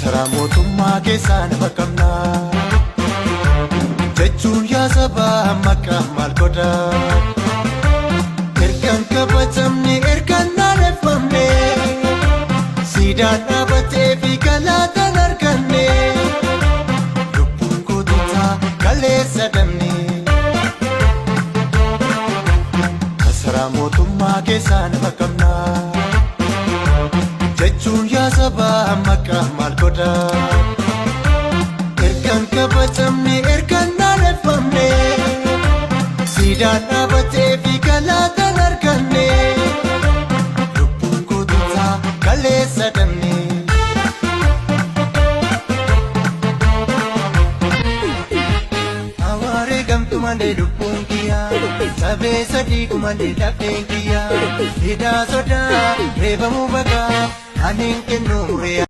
Masaraa mootummaa keessaa nama qabna jechuun yaa sabaa maqaa maal godha. Ergaan kabajamne ergaan naaneffamne siidaan dhaabatee fi galaataan arganne lubbuun goototaa kaleessa dhabne. Masaraa mootummaa keessaa nama qabna jechuun yaa sabaa maqaa maal godha. Ergaan kabajamne ergaan naaneffamne siidaan dhaabatee fi galaataan arganne lubbuun goototaa kaleessa dhabne. Awaaree gamtu malee lubbuun kiyyaa sabee sadii malee lafeen kiyyaa hidhaa sodaa reebamuu bagaa. Anin kennu